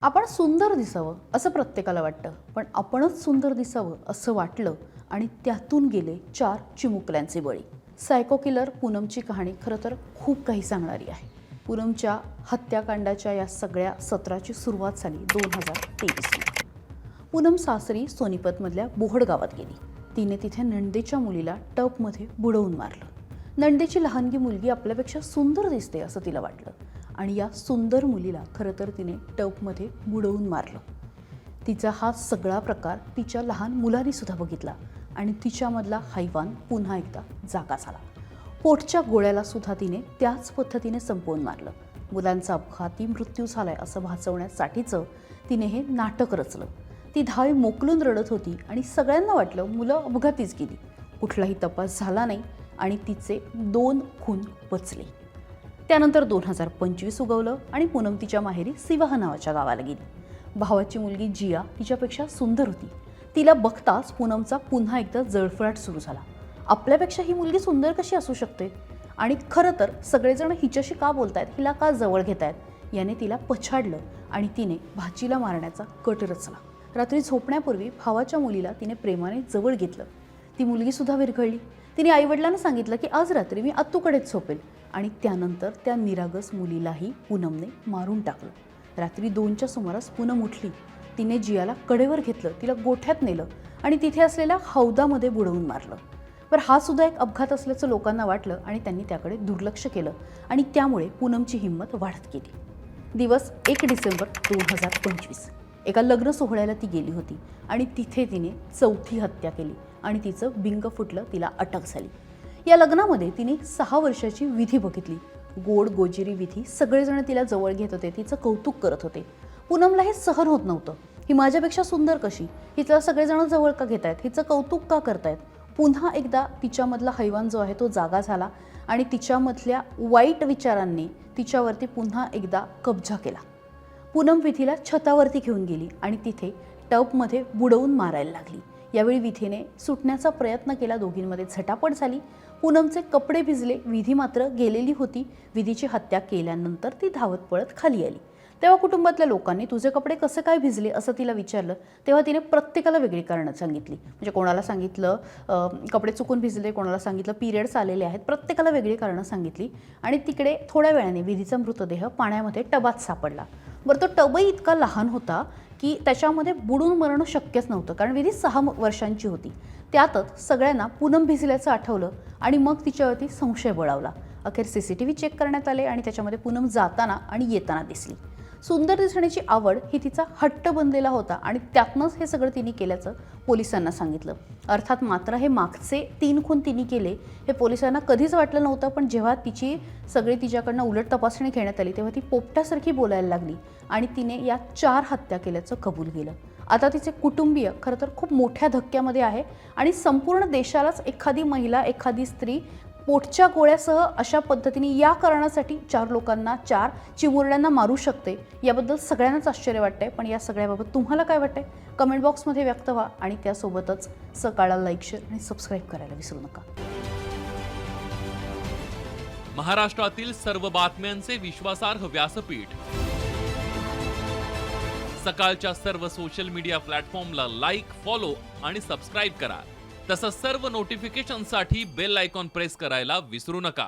आपण सुंदर दिसावं असं प्रत्येकाला वाटतं, पण आपणच सुंदर दिसावं असं वाटलं आणि त्यातून गेले 4 चिमुकल्यांचे बळी. सायको किलर पूनमची कहाणी खरं तर खूप काही सांगणारी आहे. पूनमच्या हत्याकांडाच्या या सगळ्या सत्राची सुरुवात झाली 2023. पूनम सासरी सोनीपतमधल्या बोहड गावात गेली. तिने तिथे नंदेच्या मुलीला टबमध्ये बुडवून मारलं. नंदेची लहानगी मुलगी आपल्यापेक्षा सुंदर दिसते असं तिला वाटलं आणि या सुंदर मुलीला खरं तर तिने टबमध्ये बुडवून मारलं. तिचा हा सगळा प्रकार तिच्या लहान मुलाने सुद्धा बघितला आणि तिच्यामधला हैवान पुन्हा एकदा जागा झाला. पोटच्या गोळ्याला सुद्धा तिने त्याच पद्धतीने संपवून मारलं. मुलांचा अपघाती मृत्यू झालाय असं भासवण्यासाठीचं तिने हे नाटक रचलं. ती धाय मोकलून रडत होती आणि सगळ्यांना वाटलं मुलं अपघातीच गेली. कुठलाही तपास झाला नाही आणि तिचे 2 खून पचले. त्यानंतर 2025 उगवलं आणि पूनम तिच्या माहेरी सिवाह नावाच्या गावाला गेली. भावाची मुलगी जिया तिच्यापेक्षा सुंदर होती. तिला बघताच पूनमचा पुन्हा एकदा जळफळाट सुरू झाला. आपल्यापेक्षा ही मुलगी सुंदर कशी असू शकते आणि खरं तर सगळेजण हिच्याशी का बोलतायत, हिला का जवळ घेतायत याने तिला पछाडलं आणि तिने भाचीला मारण्याचा कट रचला. रात्री झोपण्यापूर्वी भावाच्या मुलीला तिने प्रेमाने जवळ घेतलं. ती मुलगी सुद्धा विरघळली. तिने आईवडिलांना सांगितलं की आज रात्री मी आत्तूकडेच झोपेल आणि त्यानंतर त्या निरागस मुलीलाही पूनमने मारून टाकलं. रात्री 2च्या सुमारास पूनम उठली. तिने जियाला कडेवर घेतलं, तिला गोठ्यात नेलं आणि तिथे असलेल्या हौदामध्ये बुडवून मारलं. पण हा सुद्धा एक अपघात असल्याचं लोकांना वाटलं आणि त्यांनी त्याकडे दुर्लक्ष केलं आणि त्यामुळे पूनमची हिंमत वाढत गेली. दिवस 1 डिसेंबर 2025. एका लग्न सोहळ्याला ती गेली होती आणि तिथे तिने 4थी हत्या केली आणि तिचं बिंग फुटलं. तिला अटक झाली. या लग्नामध्ये तिने 6 वर्षाची विधी बघितली. गोड गोजिरी विधी. सगळेजण तिला जवळ घेत होते, तिचं कौतुक करत होते. पूनमला हे सहन होत नव्हतं. ही माझ्यापेक्षा सुंदर कशी, हिला सगळेजण जवळ का घेतायत, हिचं कौतुक का करतायत. पुन्हा एकदा तिच्यामधला हैवान जो आहे तो जागा झाला आणि तिच्यामधल्या वाईट विचारांनी तिच्यावरती पुन्हा एकदा कब्जा केला. पूनम विधीला छतावरती घेऊन गेली आणि तिथे टबमध्ये बुडवून मारायला लागली. यावेळी विधीने सुटण्याचा प्रयत्न केला. दोघींमध्ये झटापट झाली. पूनमचे कपडे भिजले. विधी मात्र गेलेली होती. विधीची हत्या केल्यानंतर ती धावत पळत खाली आली. तेव्हा कुटुंबातल्या लोकांनी तुझे कपडे कसे काय भिजले असं तिला विचारलं. तेव्हा तिने प्रत्येकाला वेगळी कारणं सांगितली. म्हणजे कोणाला सांगितलं कपडे चुकून भिजले, कोणाला सांगितलं पिरियड्स आलेले आहेत. प्रत्येकाला वेगळी कारणं सांगितली आणि तिकडे थोड्या वेळाने विधीचा मृतदेह पाण्यामध्ये टबात सापडला. बरं, तो टबही इतका लहान होता की त्याच्यामध्ये बुडून मरणं शक्यच नव्हतं, कारण विधी 6 वर्षांची होती. त्यातच सगळ्यांना पूनम भिजल्याचं आठवलं आणि मग तिच्यावरती संशय बळावला. अखेर CCTV चेक करण्यात आले आणि त्याच्यामध्ये पूनम जाताना आणि येताना दिसली. सुंदर दिसण्याची आवड ही तिचा हट्ट बनलेला होता आणि त्यातनंच हे सगळं तिने केल्याचं पोलिसांना सांगितलं. अर्थात मात्र हे मागचे 3 खून तिने केले हे पोलिसांना कधीच वाटलं नव्हतं. पण जेव्हा तिची सगळी तिच्याकडनं उलट तपासणी घेण्यात आली तेव्हा ती पोपटासारखी बोलायला लागली आणि तिने या 4 हत्या केल्याचं कबूल केलं. आता तिचे कुटुंबीय खरं तर खूप मोठ्या धक्क्यामध्ये आहे आणि संपूर्ण देशालाच एखादी महिला, एखादी स्त्री पोटच्या गोळ्यासह अशा पद्धतीने या कारणासाठी 4 लोकांना, 4 चिमुरड्यांना मारू शकते याबद्दल सगळ्यांनाच आश्चर्य वाटतंय. पण या सगळ्याबाबत तुम्हाला काय वाटतंय कमेंट बॉक्समध्ये व्यक्त व्हा आणि त्यासोबतच सकाळला लाईक, शेअर आणि सबस्क्राईब करायला विसरू नका. महाराष्ट्रातील सर्व बातम्यांचे विश्वासार्ह व्यासपीठ सकाळच्या सर्व सोशल मीडिया प्लॅटफॉर्मला लाईक, फॉलो आणि सबस्क्राईब करा. तसंच सर्व नोटिफिकेशनसाठी बेल आयकॉन प्रेस करायला विसरू नका.